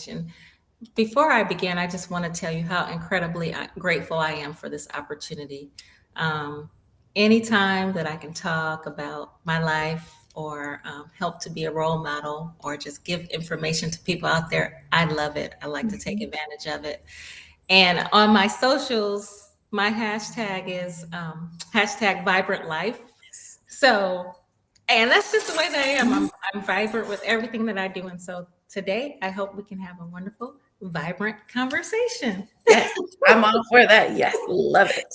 And before I begin, I just want to tell you how incredibly grateful I am for this opportunity. Um, Anytime that I can talk about my life or help to be a role model or just give information to people out there, I love it. I like to take Mhm. advantage of it. And on my socials, my hashtag is hashtag vibrant life. So, and that's just the way that I am. I'm vibrant with everything that I do. And so today, I hope we can have a wonderful, vibrant conversation. Yes, I'm all for that. Yes, love it.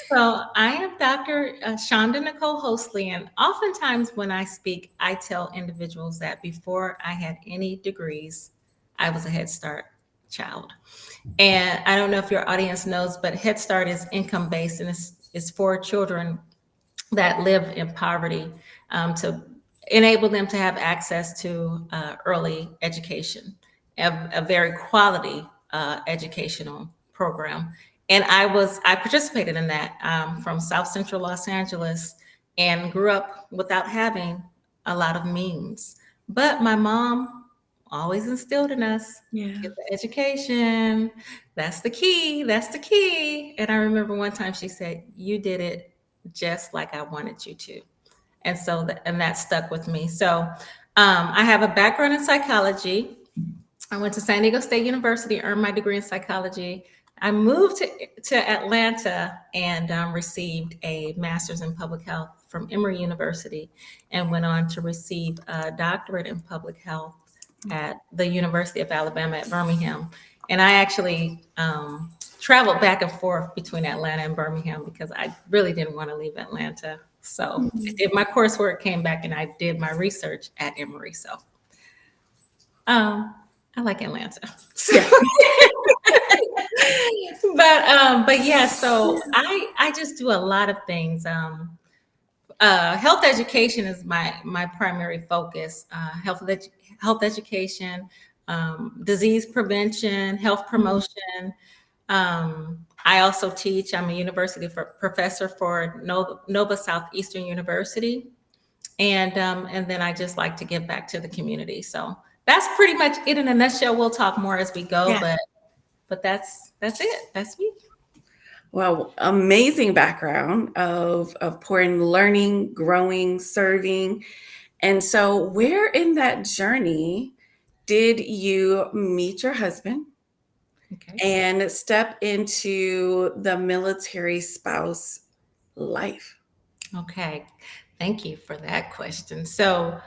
So, I am Dr. Chanda Nicole Hosley, and oftentimes when I speak, I tell individuals that before I had any degrees, I was a Head Start child. And I don't know if your audience knows, but Head Start is income based and it's for children that live in poverty to enable them to have access to early education, a very quality educational program. And I participated in that from South Central Los Angeles and grew up without having a lot of means. But my mom always instilled in us Yeah. get the education. That's the key. That's the key. And I remember one time she said, "You did it just like I wanted you to." And so and that stuck with me. So I have a background in psychology. I went to San Diego State University, earned my degree in psychology. I moved to Atlanta and received a master's in public health from Emory University and went on to receive a doctorate in public health at the University of Alabama at Birmingham. And I actually traveled back and forth between Atlanta and Birmingham because I really didn't want to leave Atlanta. So I Mhm. did my coursework, came back, and I did my research at Emory. So um, I like Atlanta. So, Yeah. but yeah, so I just do a lot of things. Health education is my primary focus. Health education, disease prevention, health Mhm. promotion. I also teach. I'm a university professor for Nova Southeastern University, and then I just like to give back to the community. So that's pretty much it in a nutshell. We'll talk more as we go, Yeah. but that's it. That's me. Well, amazing background of pouring, learning, growing, serving. And so, where in that journey did you meet your husband Okay. and step into the military spouse life? Okay. Thank you for that question. So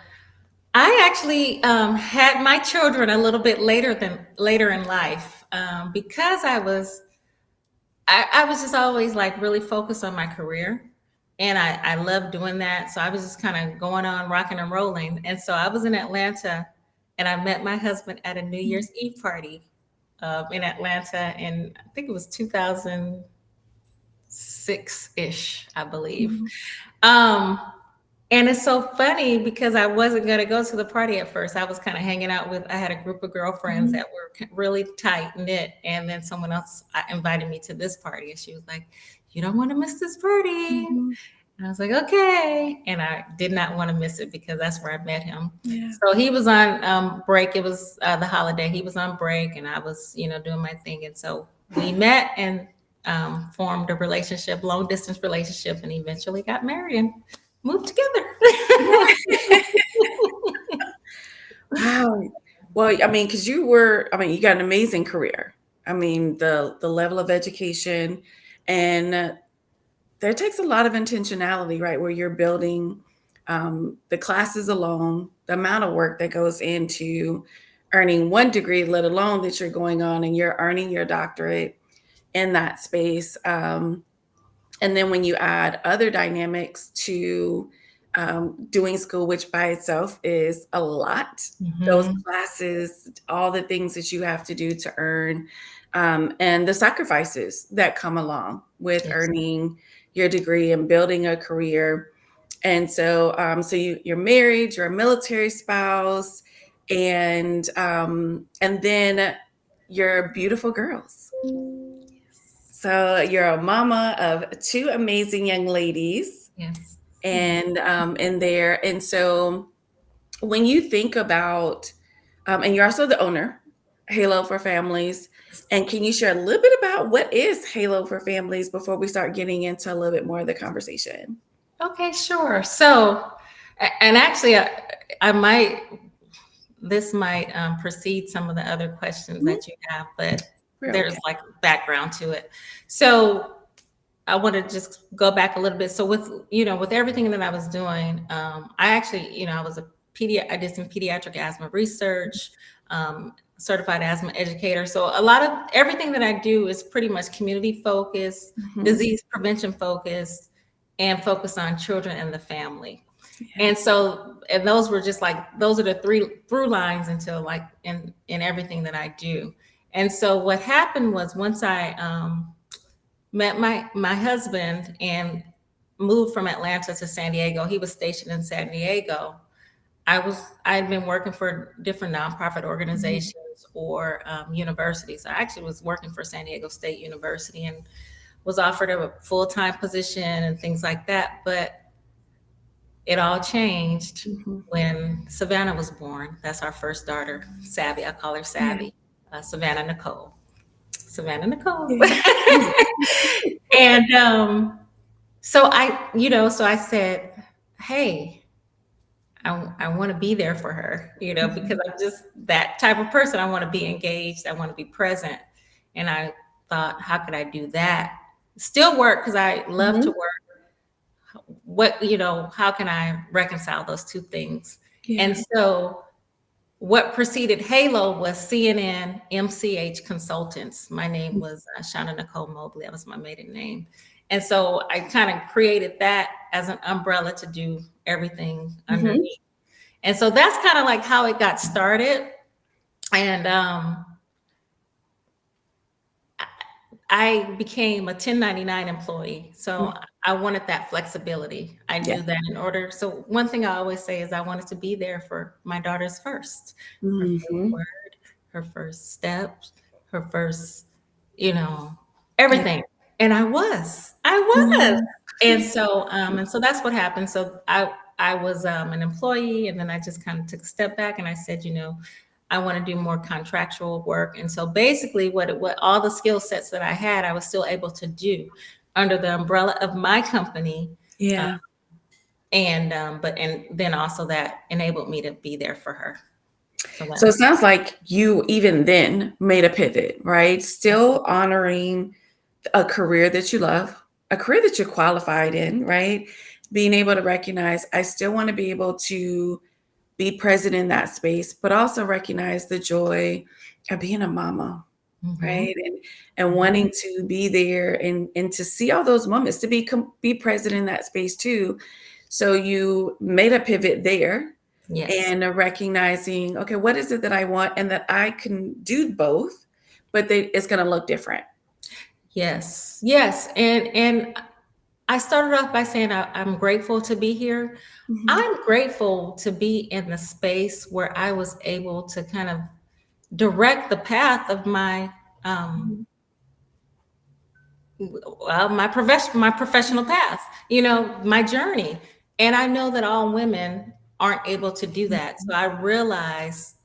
I actually had my children a little bit later in life because I was just always like really focused on my career. And I love doing that. So I was just kind of going on rocking and rolling. And so I was in Atlanta and I met my husband at a New Year's Eve party in Atlanta. And I think it was 2006 ish, I believe. Mhm. Um, and it's so funny because I wasn't going to go to the party at first. I was kind of hanging out with, I had a group of girlfriends Mhm. that were really tight knit. And then someone else invited me to this party. And she was like, "You don't want to miss this party." Mhm. And I was like, "Okay." And I did not want to miss it because that's where I met him. Yeah. So he was on break. It was the holiday. He was on break and I was, doing my thing. And so we met and formed a relationship, long distance relationship, and eventually got married and moved together. Wow. Well, I mean, because you were, I mean, you got an amazing career. I mean, the level of education, and there takes a lot of intentionality, right? Where you're building the classes alone, the amount of work that goes into earning one degree, let alone that you're going on and you're earning your doctorate in that space. And then when you add other dynamics to doing school, which by itself is a lot, those Mhm. classes, all the things that you have to do to earn, and the sacrifices that come along with Yes. earning your degree and building a career. And so, you're married, you're a military spouse, and then you're beautiful girls. So you're a mama of two amazing young ladies, Yes. and in there. And so when you think about, and you're also the owner. Halo for Families. And can you share a little bit about what is Halo for Families before we start getting into a little bit more of the conversation? Okay, sure. So, and actually, I might, this might precede some of the other questions Mhm. that you have, but We're there's okay. like background to it. So, I want to just go back a little bit. So with with everything that I was doing, I actually I was I did some pediatric asthma research, certified asthma educator. So a lot of everything that I do is pretty much community focused, Mhm. disease prevention focused, and focused on children and the family. Yeah. And so, and those were just like those are the three through lines into like in everything that I do. And so what happened was once I met my husband and moved from Atlanta to San Diego. He was stationed in San Diego. I'd been working for different nonprofit Mhm. organizations or universities. I actually was working for San Diego State University and was offered a full-time position and things like that. But it all changed Mhm. when Savannah was born. That's our first daughter, Savvy. I call her Yeah. Savvy, Savannah Nicole. Savannah Nicole. Yeah. Yeah. And so so I said, hey, I want to be there for her, because Mhm. I'm just that type of person. I want to be engaged. I want to be present. And I thought, how could I do that? Still work because I love to Mhm. work. How can I reconcile those two things? And Yeah. so what preceded Halo was CNN MCH Consultants. My name was Chanda Nicole Mobley. That was my maiden name. And so I kind of created that as an umbrella to do everything Mhm. underneath. And so that's kind of like how it got started. And I became a 1099 employee. So Mhm. I wanted that flexibility. I Yeah. knew that in order. So one thing I always say is I wanted to be there for my daughter's her first Mhm. word, her first steps, her first, you know, Yeah. everything. And I was. Mhm. And so that's what happened. So I was an employee, and then I just kind of took a step back and I said, I want to do more contractual work. And so basically what all the skill sets that I had, I was still able to do under the umbrella of my company. Uh, Yeah. and then also that enabled me to be there for her. So that So it was sounds like you even then made a pivot, right? Still honoring a career that you love, a career that you're qualified in, right? Being able to recognize, I still want to be able to be present in that space, but also recognize the joy of being a mama, mhm, right? And mhm. wanting to be there and to see all those moments, to be present in that space too. So you made a pivot there Yes. and recognizing, okay, what is it that I want and that I can do both, but it's going to look different. Yes. Yes. And I started off by saying I'm grateful to be here. Mhm. I'm grateful to be in the space where I was able to kind of direct the path of um, Mhm. my professional path, my journey. And I know that all women aren't able to do that. So I realize,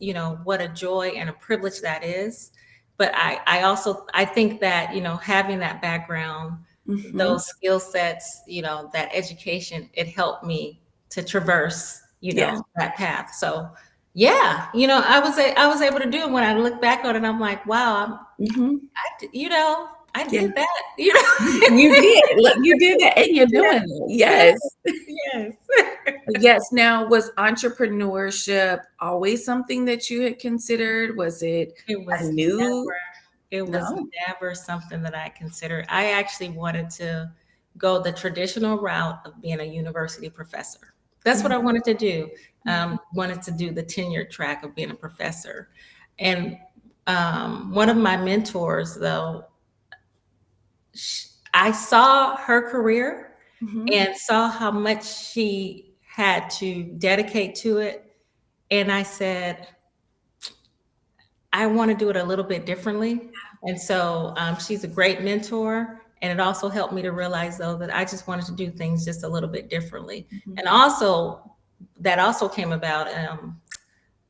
what a joy and a privilege that is. But I think that, having that background, Mhm. those skill sets, that education, it helped me to traverse, Yeah. that path. So yeah, I was able to do it. When I look back on it, I'm like, wow, Mhm. I Yeah. did that, you know. You did. Look, you did that and you're Yeah, doing it. yeah, Yes. yes. Yes. Now, was entrepreneurship always something that you had considered? Was it It a was new? No. never something that I considered. I actually wanted to go the traditional route of being a university professor. That's what I Mhm. wanted to do. Mhm. Wanted to do the tenured track of being a professor. And one of my mentors, though, I saw her career Mhm. and saw how much she had to dedicate to it. And I said, I want to do it a little bit differently. And so she's a great mentor. And it also helped me to realize, though, that I just wanted to do things just a little bit differently. Mhm. And also, that also came about.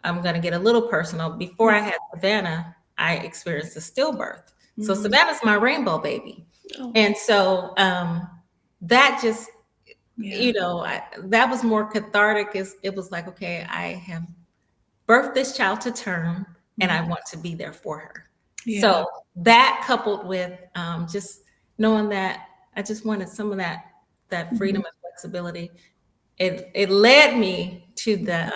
I'm going to get a little personal. Before Yeah. I had Savannah, I experienced a stillbirth. So Mhm. Savannah's my rainbow baby. Oh, And so that just, yeah. that was more cathartic. Is It was like, okay, I have birthed this child to term and Mhm. I want to be there for her. Yeah. So that coupled with just knowing that I just wanted some of that freedom Mhm. and flexibility, it led me to the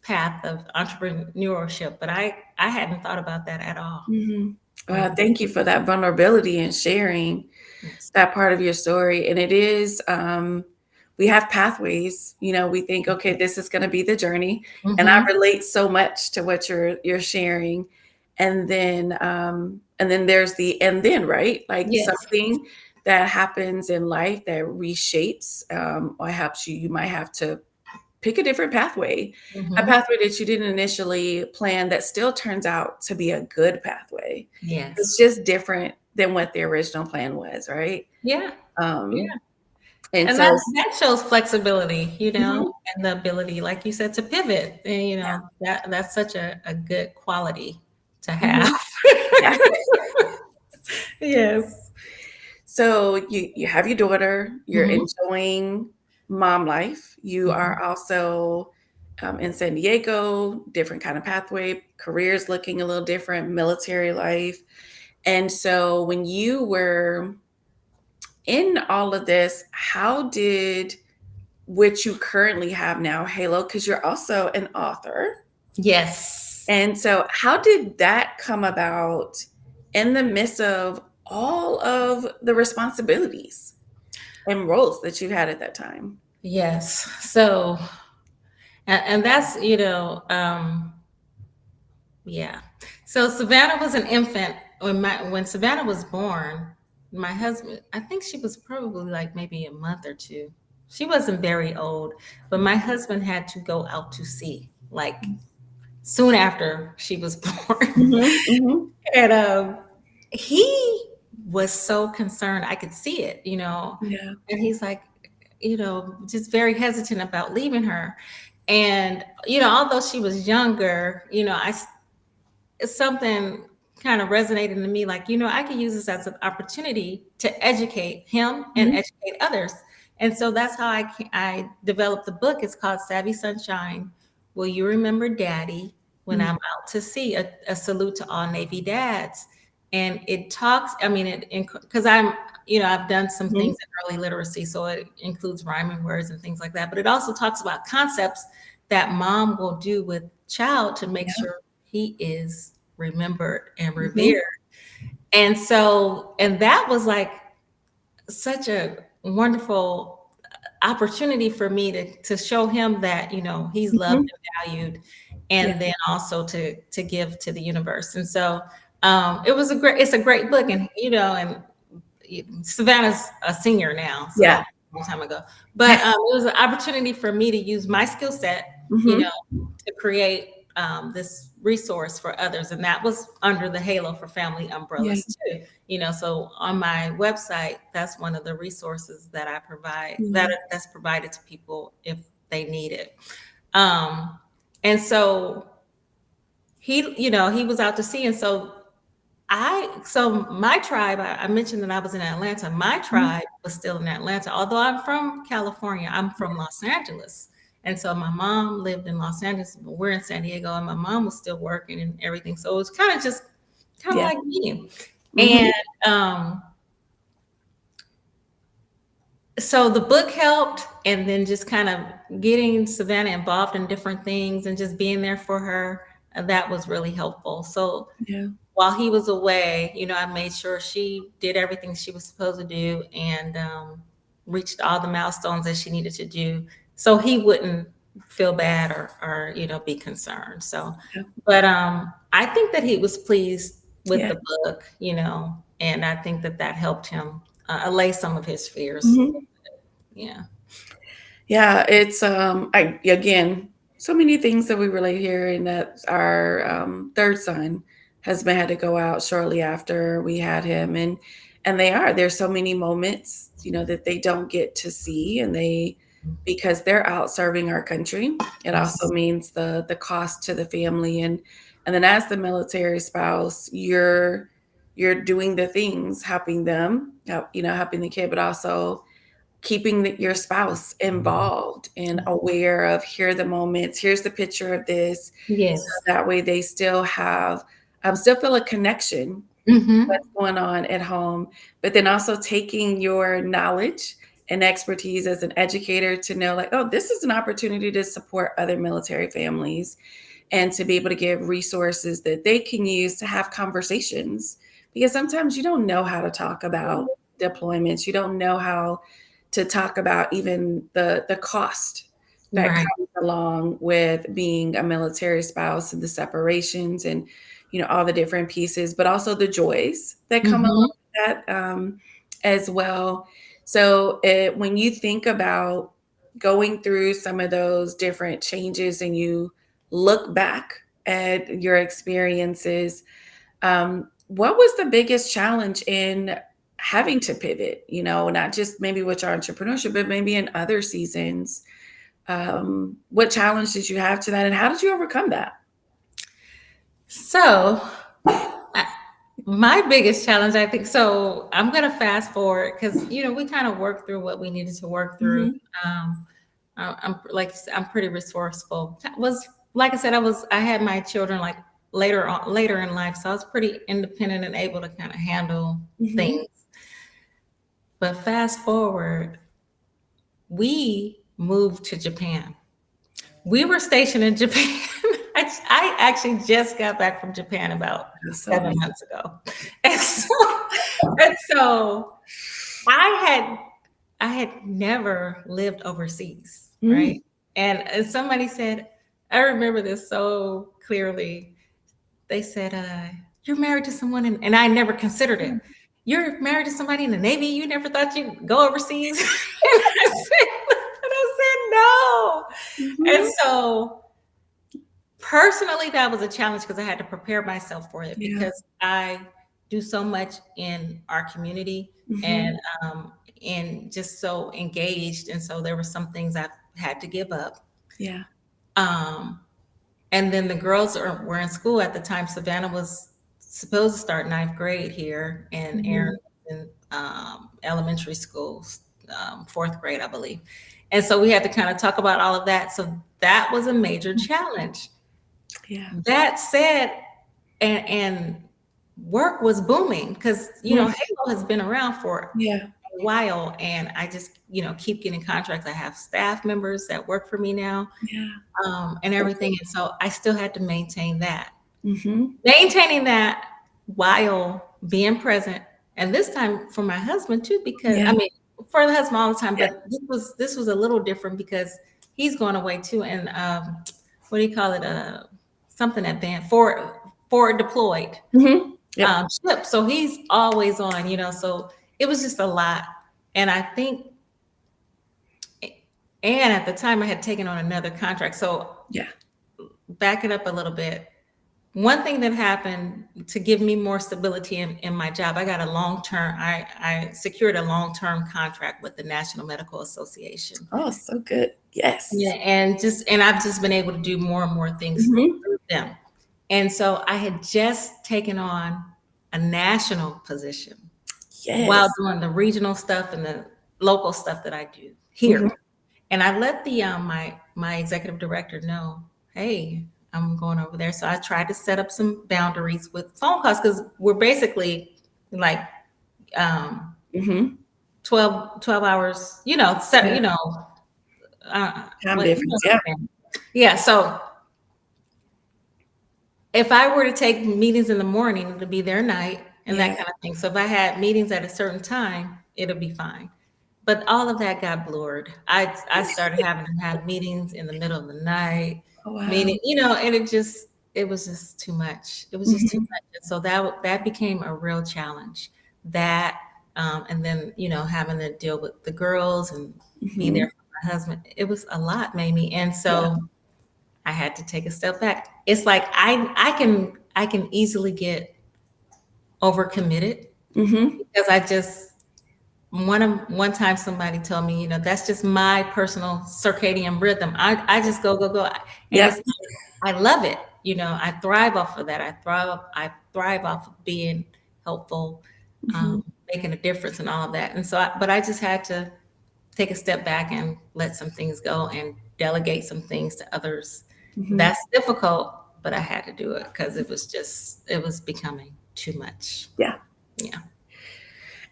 path of entrepreneurship, but I hadn't thought about that at all. Mhm. Well, Mhm. thank you for that vulnerability and sharing Yes. that part of your story. And it is, we have pathways. We think, okay, this is going to be the journey, and I Hmm. relate so much to what you're sharing. And then there's the and then, right? Like Yes. something that happens in life that reshapes, or helps you. You might have to pick a different pathway, a Hmm. pathway that you didn't initially plan that still turns out to be a good pathway. It's Yes. just different than what the original plan was, right? Yeah. Um, Yeah. and And so that shows flexibility, mhm, and the ability, like you said, to pivot. And that's such a good quality to have. mhm, yeah. Yes. So you have your daughter, you're Hmm. enjoying mom life. You Hmm. are also in San Diego, different kind of pathway, careers looking a little different, military life. And so when you were in all of this, how did what you currently have now, Halo, because you're also an author. Yes. And so, how did that come about in the midst of all of the responsibilities and roles that you had at that time? Yes. So, and that's, yeah. So Savannah was an infant when Savannah was born. My husband, I think she was probably like maybe a month or two. She wasn't very old, but my husband had to go out to sea like soon after she was born. Mhm, mhm. And he was so concerned. I could see it, Yeah. and he's like, just very hesitant about leaving her. And, although she was younger, something kind of resonated in me, like, I could use this as an opportunity to educate him and Mhm, educate others. And so that's how I developed the book. It's called Savvy Sunshine, Will You Remember Daddy When mm, I'm Out to Sea? A salute to all Navy dads. And it talks, I mean, because I've done some mhm. things in early literacy, so it includes rhyming words and things like that. But it also talks about concepts that mom will do with child to make Yeah. sure he is remembered and Mhm, revered. And that was like such a wonderful opportunity for me to show him that, he's loved mhm. and valued, Yeah, and then also to give to the universe. And so it's a great book. And Savannah's a senior now, so that yeah. was a long time ago. But it was an opportunity for me to use my skill set, Mhm. to create this resource for others, and that was under the Halo for Family Yeah, umbrellas too. So on my website, that's one of the resources that I provide yeah. that's provided to people if they need it. Um, and so he was out to sea, and so my tribe, I mentioned that I was in Atlanta. My Mhm. tribe was still in Atlanta. Although I'm from California, I'm from Los Angeles. And so my mom lived in Los Angeles, but we're in San Diego, and my mom was still working and everything. So it was kind of just kind of Yeah. like me. Mhm. And so the book helped, and then just kind of getting Savannah involved in different things and just being there for her, that was really helpful. So Yeah. while he was away, I made sure she did everything she was supposed to do, and reached all the milestones that she needed to do, so he wouldn't feel bad or be concerned. So, Yeah. but I think that he was pleased with Yeah. the book, and I think that helped him allay some of his fears. Mhm. Yeah. Yeah, it's I again, so many things that we relate here, and that our third son husband had to go out shortly after we had him, and there's so many moments, that they don't get to see, and they because they're out serving our country. It also Yes. means the cost to the family, and And then as the military spouse, you're doing the things, helping them, helping the kid, but also keeping your spouse involved and aware of, here are the moments, here's the picture of this. So Yes. that way they still have, still feel a connection Mm-hmm. what's going on at home, but then also taking your knowledge and expertise as an educator to know, like, oh, this is an opportunity to support other military families and to be able to give resources that they can use to have conversations. Because sometimes you don't know how to talk about deployments, you don't know how to talk about even the cost that Right. comes along with being a military spouse and the separations and all the different pieces, but also the joys that come along Mm-hmm. with that, as well. So when you think about going through some of those different changes and you look back at your experiences, what was the biggest challenge in having to pivot? Not just maybe with your entrepreneurship, but maybe in other seasons. What challenge did you have to that, and how did you overcome that? So, I, my biggest challenge, I think, so I'm going to fast forward because, we kind of worked through what we needed to work through. Hmm. Um, I'm like, I'm pretty resourceful. Like I said, I had my children like later in life. So I was pretty independent and able to kind of handle Hmm. things. But fast forward, we moved to Japan. We were stationed in Japan. I actually just got back from Japan about That's so 7 months ago. And so, and so I had I had never lived overseas, right? amazing. And somebody said, I remember this so clearly. They said, "You're married to someone," and I never considered it. You're married to somebody in the Navy. You never thought you'd go overseas. And I said no. And Hmm. so personally, that was a challenge because I had to prepare myself for it Yeah. because I do so much in our community Hmm. and just so engaged. And so there were some things I had to give up. Yeah. Um, and then the girls were in school at the time. Savannah was supposed to start ninth grade here, and Aaron Hmm. was in elementary school, fourth grade, I believe. And so we had to kind of talk about all of that. So that was a major challenge. Yeah. That said, and work was booming because Mhm. Halo has been around for Yeah. a while, and I just keep getting contracts. I have staff members that work for me now, Yeah. and everything, and so I still had to Hmm. maintaining that while being present, and this time for my husband too, because Yeah. I mean for the husband all the time, Yeah. but this was a little different because he's going away too, and what do you call it? Something advanced forward deployed Hmm. Yep. ship. So he's always on, so it was just a lot. And I think, and at the time I had taken on another contract. So Yeah. back it up a little bit. One thing that happened to give me more stability in my job, I got a long-term, I secured a long-term contract with the National Medical Association. Oh, so good. Yeah, Yes. and I've just been able to do more and more things Hmm. through them. And so I had just taken on a national position while Yes. doing the regional stuff and the local stuff that I do here. Hmm. And I let the my executive director know, hey, I'm going over there. So I tried to set up some boundaries with phone calls because we're basically like um Hmm. 12 hours, Yeah. Time what difference. Yeah. yeah. So if I were to take meetings in the morning, it'll be their night and that Yeah. kind of thing. So if I had meetings at a certain time, it'll be fine. But all of that got blurred. I started having to have meetings in the middle of the night, Oh, wow. meaning, and it was just too much. It was just too Hmm. much. And so that became a real challenge. That and then, having to deal with the girls and be there Hmm. for my husband. It was a lot, Mamie. And Yeah. so I had to take a step back. It's like I can easily get overcommitted Hmm. because I just one time somebody told me, that's just my personal circadian rhythm. I just go, and Yeah. it's I love it. I thrive off of that. I thrive off of being helpful, Mhm. making a difference and all of that. And so, but I just had to take a step back and let some things go and delegate some things to others. Mhm. That's difficult, but I had to do it because it was becoming too much. Yeah. Yeah.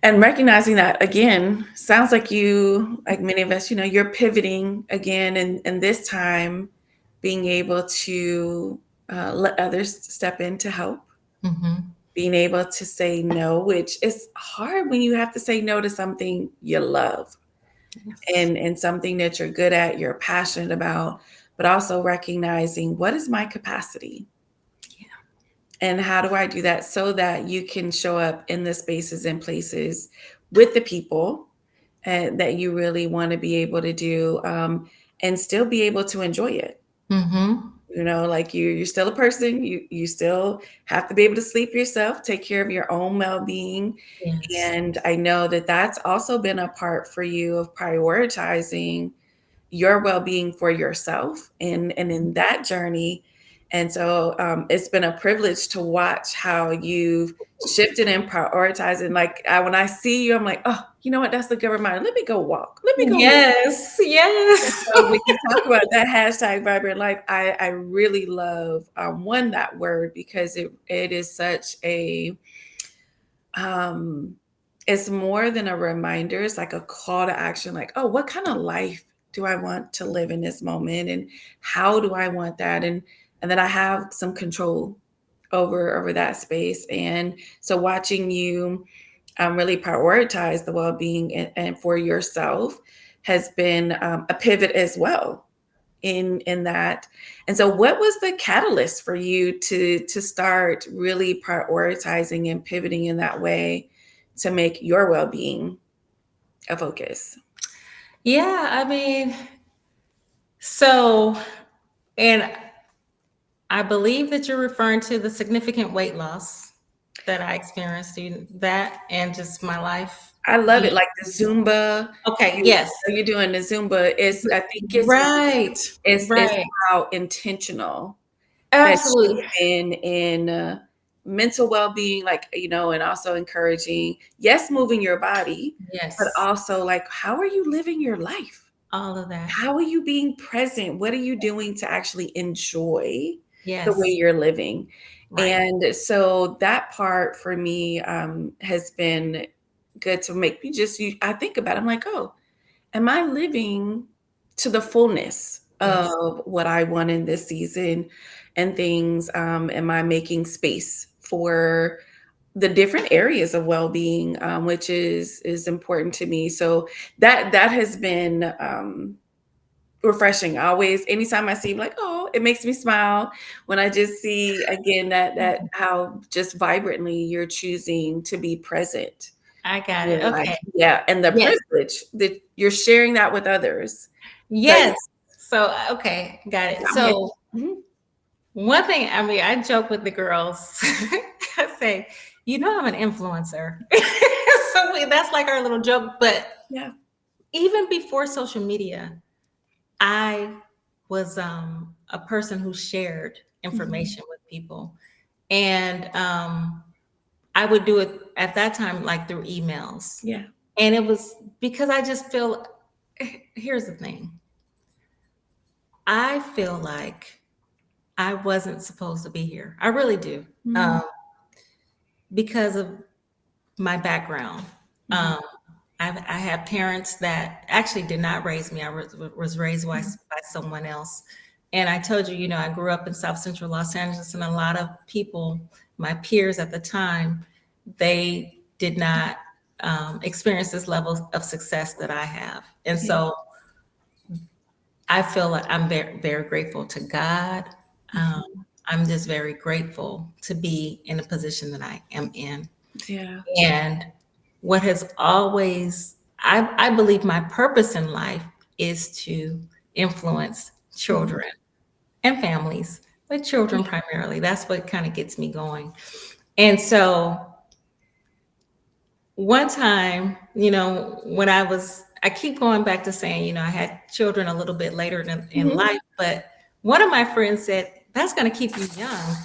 And recognizing that again, sounds like you, like many of us, you're pivoting again, and this time being able to let others step in to help, Hmm. being able to say no, which is hard when you have to say no to something you love Yes. and something that you're good at, you're passionate about, but also recognizing what is my capacity Yeah. and how do I do that so that you can show up in the spaces and places with the people that you really want to be able to do, and still be able to enjoy it. Hmm. Like you're still a person. You still have to be able to sleep yourself, take care of your own well-being. Yes. And I know that that's also been a part for you of prioritizing your well-being for yourself and in that journey. And so it's been a privilege to watch how you've shifted and prioritized. And like when I see you, I'm like, oh, you know what? That's a good reminder. Let me go walk. Let me go move. Yes. Yes. So when you talk about that hashtag vibrant life, I really love one, that word, because it is such a um it's more than a reminder. It's like a call to action, like, oh, what kind of life do I want to live in this moment? And how do I want that? And then I have some control over that space. And so watching you really prioritize the well-being and for yourself has been a pivot as well in that. And so what was the catalyst for you to start really prioritizing and pivoting in that way to make your well-being a focus? Yeah. I mean, so, and I believe that you're referring to the significant weight loss that I experienced in that and just my life. I love it. Like the Zumba, Okay. Yes. you're doing the Zumba. I think Right. it's Right. how intentional that you've Absolutely. been in mental well-being, like, and also encouraging, yes, moving your body, but Yes. also like, how are you living your life? All of that. How are you being present? What are you doing to actually enjoy the way Yes. you're living? Right. And so that part for me has been good to make me I think about it, I'm like, oh, am I living to the fullness Yes. of what I want in this season and things? Am I making space for the different areas of well-being, which is important to me? So that has been refreshing. Always, anytime I see, like, oh, it makes me smile when I just see again that how just vibrantly you're choosing to be present I in got it. your life. Okay. Yeah, and the Yes. privilege that you're sharing that with others. So Yes. So, okay. Got it. I'm here. So, Mhm. one thing, I mean, I joke with the girls. I say, I'm an influencer. That's like our little joke. But Yeah. even before social media, I was a person who shared Mhm. information with people. And I would do it at that time, like through emails. Yeah. And it was because I just feel, here's the thing, I feel like I wasn't supposed to be here. I really do. Mhm. Um, because of my background. Mhm. Um, I have parents that actually did not raise me. I was raised Mhm. by someone else. And I told you, I grew up in South Central Los Angeles, and a lot of people, my peers at the time, they did not experience this level of success that I have. And Yeah. so I feel like I'm very, very grateful to God. Um, Mhm. I'm just very grateful to be in the position that I am in. Yeah. And what has always, I believe my purpose in life is to influence Mhm. children and families, but children Yeah. primarily. That's what kind of gets me going. And so one time, when I keep going back to saying, I had children a little bit later in Mhm. life, but one of my friends said, that's going to keep you young.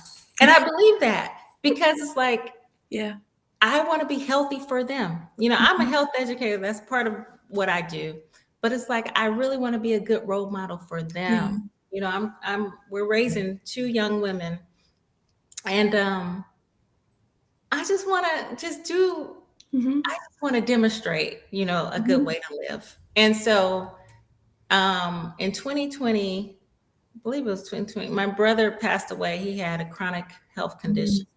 And I believe that because it's like, Yeah. I want to be healthy for them. I'm a Mhm. health educator. That's part of what I do. But it's like I really want to be a good role model for Yeah. them. We're raising two young women, and I just want to just do. Mhm. I just want to demonstrate, a good Mhm. way to live. And so, in 2020, I believe it was 2020, my brother passed away. He had a chronic health Mhm. condition,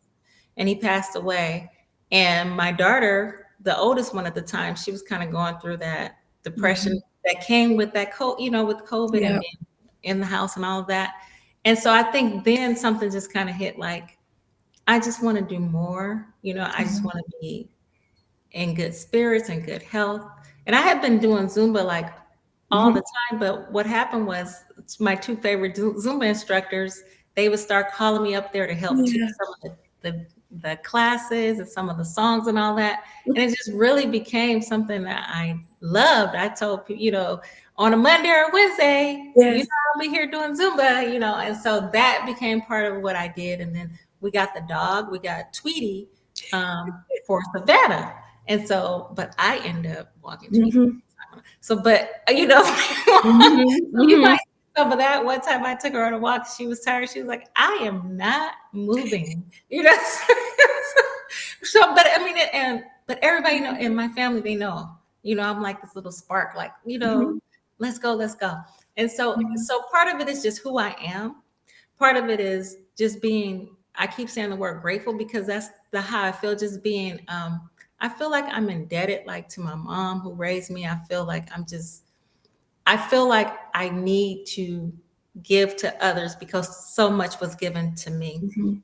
and he passed away. And my daughter, the oldest one at the time, she was kind of going through that depression Mhm. that came with that with COVID and Yep. being in the house and all of that. And so I think then something just kind of hit like, I just want to do more. I just Mhm. want to be in good spirits and good health. And I had been doing Zumba like all Mhm. the time, but what happened was my two favorite Zumba instructors, they would start calling me up there to help teach Yeah. some of the classes and some of the songs and all that. And it just really became something that I loved. I told people, on a Monday or Wednesday, Yes. I'll be here doing Zumba, and so that became part of what I did. And then we got the dog, we got Tweety for Savannah. And so, but I end up walking Tweety. Mhm. So, but Mhm. so you Mhm. might see some of that. One time I took her on a walk. She was tired. She was like, "I am not moving." So, but I mean, but everybody know in my family they know. I'm like this little spark. Like, Mhm. let's go, let's go. And so, Yeah. part of it is just who I am. Part of it is just being. I keep saying the word grateful because that's the how I feel. Just being. I feel like I'm indebted, like to my mom who raised me. I feel like I feel like I need to give to others because so much was given to me. Mhm.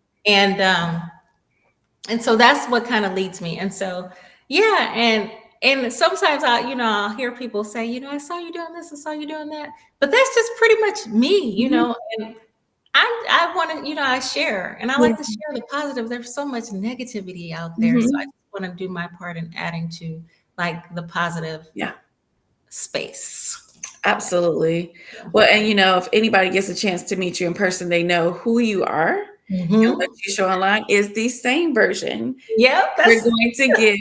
And so that's what kind of leads me. And so, yeah. And sometimes I'll hear people say, I saw you doing this, I saw you doing that. But that's just pretty much me, Mhm. and I want to, I share and I Yeah. like to share the positive. There's so much negativity out there. So I Mhm. just want to do my part in adding to like the positive Yeah. space. Absolutely. Yeah. Well, and if anybody gets a chance to meet you in person, they know who you are and what Mm-hmm. you show online is the same version Yep, you're that's going to get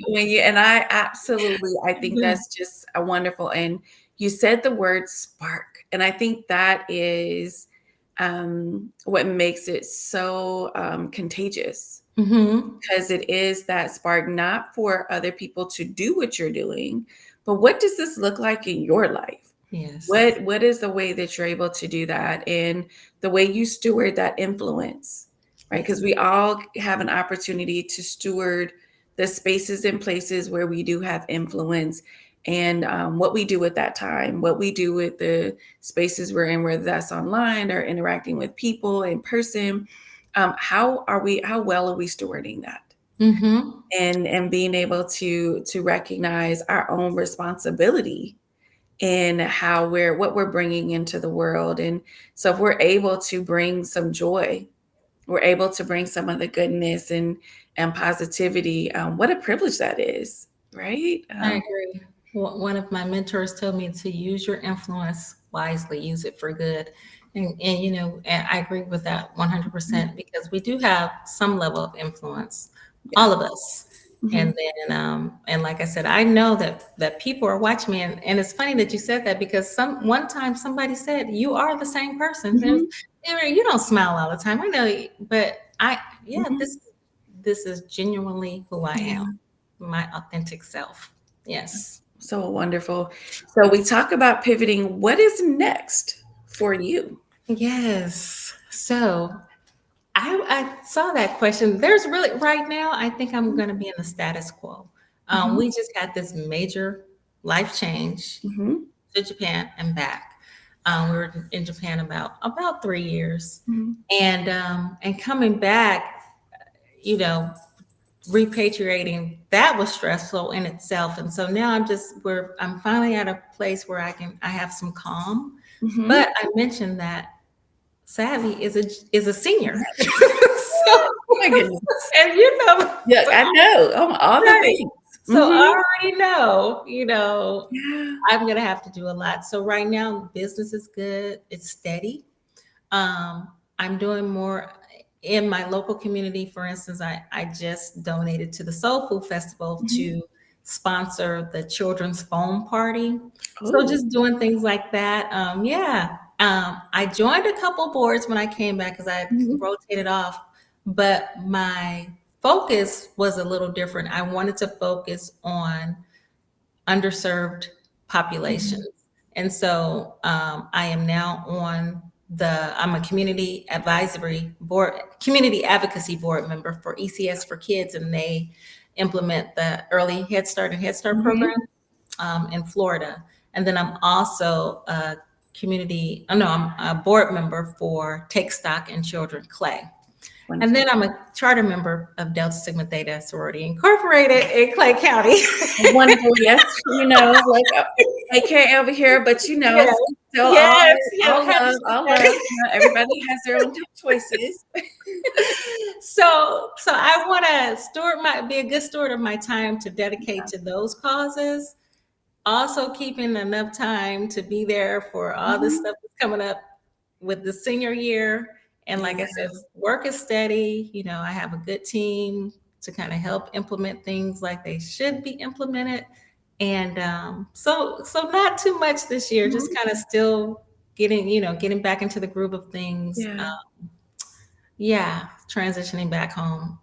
and I think mhm. that's just a wonderful, and you said the word spark, and I think that is what makes it so contagious, Mhm. because it is that spark, not for other people to do what you're doing, but what does this look like in your life? Yes. What is the way that you're able to do that, and the way you steward that influence, right? Yes. Because we all have an opportunity to steward the spaces and places where we do have influence, and what we do at that time, what we do with the spaces we're in, whether that's online or interacting with people in person. How well are we stewarding that? Mhm. And being able to recognize our own responsibility in what we're bringing into the world. And so if we're able to bring some joy, we're able to bring some of the goodness and positivity, what a privilege that is, right? I agree. One of my mentors told me to use your influence wisely, use it for good. And and I agree with that Mhm. 100% because we do have some level of influence, Yeah. all of us. And Mhm. then and like I said, I know that people are watching me, and it's funny that you said that because one time somebody said you are the same person. Mhm. You don't smile all the time. I know, but yeah, Mhm. this is genuinely who I am, Yeah. my authentic self. Yes. So wonderful. So we talk about pivoting. What is next for you? Yes. So I saw that question. There's really right now, I think I'm going to be in the status quo. Mhm. We just had this major life change Mhm. to Japan and back. We were in Japan about 3 years, Mhm. and coming back, you know, repatriating that was stressful in itself. And so now I'm finally at a place where I have some calm. Mhm. But I mentioned that Savvy is a senior. So, Oh my goodness. and Yeah, so, I know. All the right. things. So Mhm. I already know, Yeah. I'm gonna have to do a lot. So right now, business is good. It's steady. Um, I'm doing more in my local community. For instance, I just donated to the Soul Food Festival Mhm. to sponsor the children's foam party. So Oh, just doing things like that. Yeah. I joined a couple boards when I came back because I mhm. rotated off, but my focus was a little different. I wanted to focus on underserved Mhm. populations. And so I am now on I'm a community advocacy board member for ECS for Kids, and they implement the early Head Start and Head Start program Mhm. in Florida. And then I'm also a I'm a board member for Take Stock in Children Clay. And Wonderful. then I'm a charter member of Delta Sigma Theta Sorority Incorporated in Clay County. Wonderful. Yes, like AK over here, but Yes, it's still yes, yes. all Happy love, all birthday. love. Everybody has their own choices. So I want to be a good steward of my time to dedicate to those causes. Also keeping enough time to be there for all this Mhm. stuff that's coming up with the senior year. And like I Yeah. said, work is steady. I have a good team to kind of help implement things like they should be implemented. And so not too much this year, just Mhm. kind of still getting back into the groove of things. Yeah. Yeah, transitioning back home.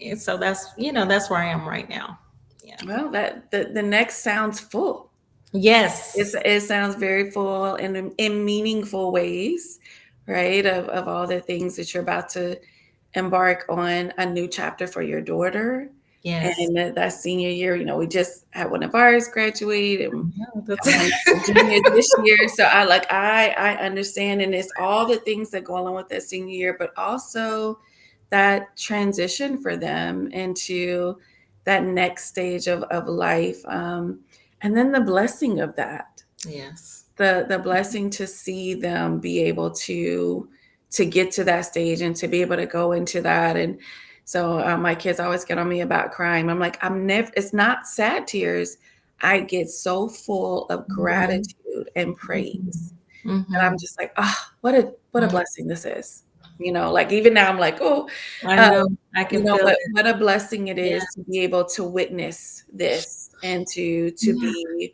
And so that's where I am right now. Yeah. Well, that the next sounds full. Yes. It sounds very full and in meaningful ways, right? Of all the things that you're about to embark on a new chapter for your daughter. Yes. And that senior year, we just had one of ours graduate and Yeah, have one that's a junior this year. So I understand, and it's all the things that go along with that senior year, but also that transition for them into that next stage of life. And then the blessing of that, yes. the blessing to see them be able to get to that stage and to be able to go into that. And so my kids always get on me about crying. I'm like, I'm never, it's not sad tears. I get so full of Mhm, gratitude and mhm, praise, and I'm mhm, just like, ah, what a mm. blessing this is. Like even now I'm like, oh, I um, know. I can feel but it. what a blessing it Yeah. is to be able to witness this and to Yeah.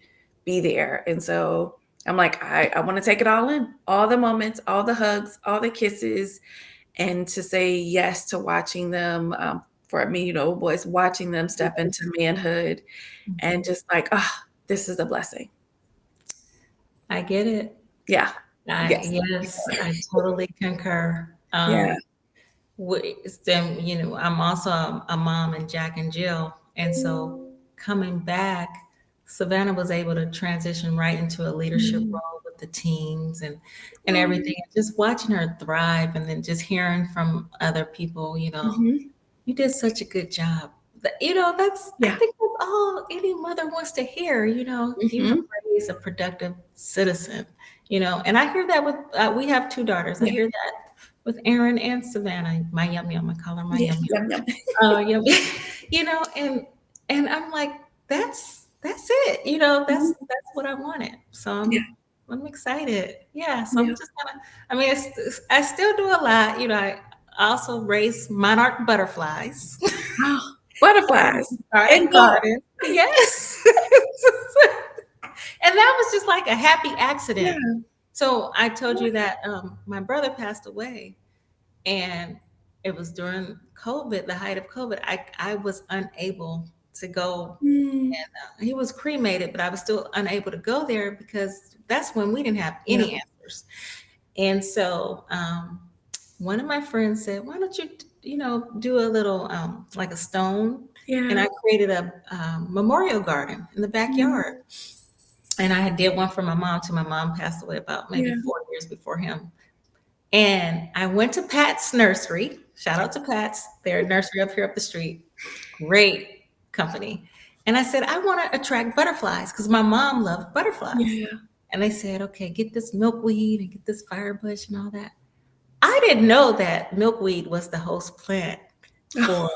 be there. And so I'm like, I want to take it all in, all the moments, all the hugs, all the kisses, and to say yes to watching them. For me, boys, watching them step into manhood, and Mhm. just like, ah, this is a blessing. I get it. Yeah. Yes. Yes, I totally concur. Yeah. I'm also a mom and Jack and Jill. And so coming back, Savannah was able to transition right into a leadership Mm. role with the teams and Oh. everything. Just watching her thrive and then just hearing from other people, Mhm. you did such a good job. I Yeah. think that's all any mother wants to hear, you have Mhm. raised a productive citizen, and I hear that we have two daughters. I Yeah. hear that with Erin and Savannah, my yum yum, I call her my Yes. yum yum. Yum, yum. Oh, yum, and I'm like, that's it, Mhm. that's what I wanted. So Yeah. I'm excited. Yeah, so I'm Yeah. just gonna. I mean, I still do a lot. I also raise monarch butterflies. Oh, butterflies Garden and gold. garden. Yes. And that was just like a happy accident. Yeah. So I told you that my brother passed away, and it was during COVID, the height of COVID. I was unable to go. Mm. He was cremated, but I was still unable to go there because that's when we didn't have Yeah. any answers. And so one of my friends said, "Why don't you, do a little like a stone?" And Yeah. I created a memorial garden in the Mm. backyard. And I did one for my mom till my mom passed away about maybe Yeah. 4 years before him. And I went to Pat's nursery. Shout out to Pat's, their nursery up here up the street. Great company. And I said, I want to attract butterflies because my mom loved butterflies. Yeah. And they said, okay, get this milkweed and get this firebush and all that. I didn't know that milkweed was the host plant for. Oh,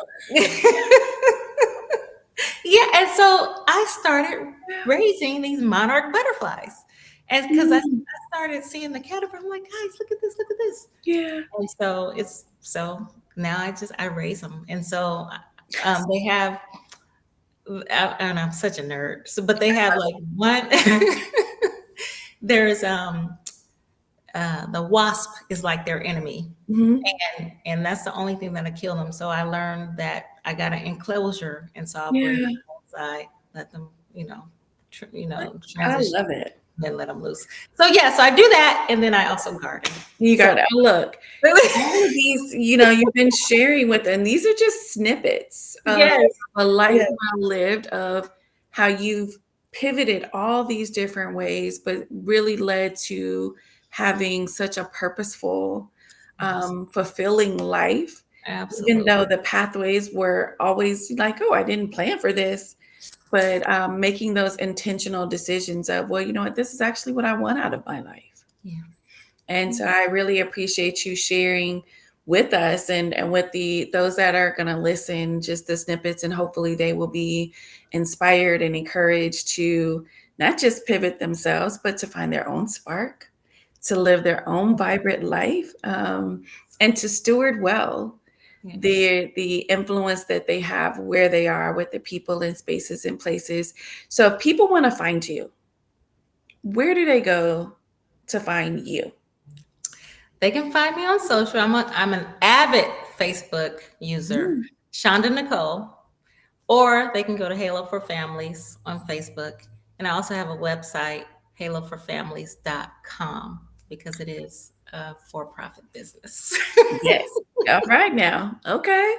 Yeah, and so I started yeah. raising these monarch butterflies. And because Mm, I started seeing the caterpillar, I'm like, guys, look at this, look at this. yeah. And so now I raise them, and so they have. And I'm such a nerd. So, but they have like one. There's the wasp is like their enemy, Mhm. and that's the only thing that'll kill them. So I learned that I got an enclosure, and so I'll bring Yeah. them outside, let them, I transition, love it. then let them loose. So yeah, so I do that, and then I also garden. You So got it. Look, all of these, you've been sharing with, and these are just snippets of yes, a life yes, well lived, of how you've pivoted all these different ways, but really led to having such a purposeful, fulfilling life, even absolutely, though the pathways were always like, oh, I didn't plan for this. But making those intentional decisions of, well, you know what, this is actually what I want out of my life. yeah, And yeah, so I really appreciate you sharing with us, and with those that are going to listen, just the snippets, and hopefully they will be inspired and encouraged to not just pivot themselves, but to find their own spark, to live their own vibrant life, and to steward well yes. the influence that they have where they are with the people and spaces and places. So if people want to find you, where do they go to find you? They can find me on social. I'm an avid Facebook user, Mm, Chanda Nicole, or they can go to Halo for Families on Facebook. And I also have a website, HALOforFamilies.com, because it is a for-profit business. yes. All right now. Okay.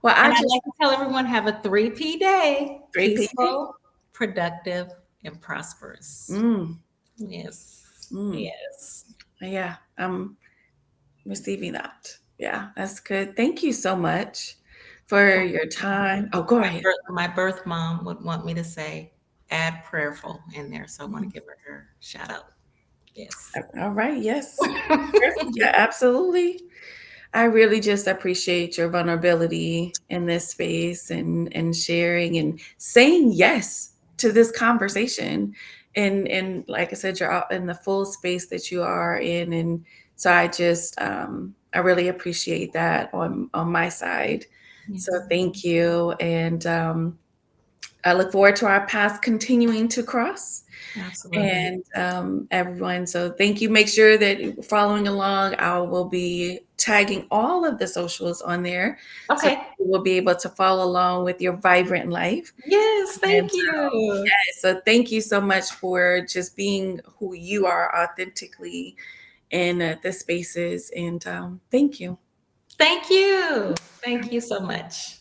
Well, And I I'd just like to tell everyone, have a 3P day: 3 p. peaceful, productive, and prosperous. Mm, Yes. mm. Yes. Yeah, I'm receiving that. Yeah, that's good. Thank you so much for Oh, your time. Oh, go ahead. my birth mom would want me to say, add prayerful in there. So I want to Mhm. give her shout out. Yes. All right. Yes. Yeah, absolutely. I really just appreciate your vulnerability in this space, and sharing and saying yes to this conversation. And like I said, you're out in the full space that you are in. And so I really appreciate that on my side. So Yes. thank you. And I look forward to our paths continuing to cross, Absolutely. and everyone. So thank you. Make sure that you're following along. I will be tagging all of the socials on there, so Okay. you will be able to follow along with your vibrant life. Yes. And Thank you. so thank you so much for just being who you are authentically in the spaces. And thank you. Thank you. Thank you so much.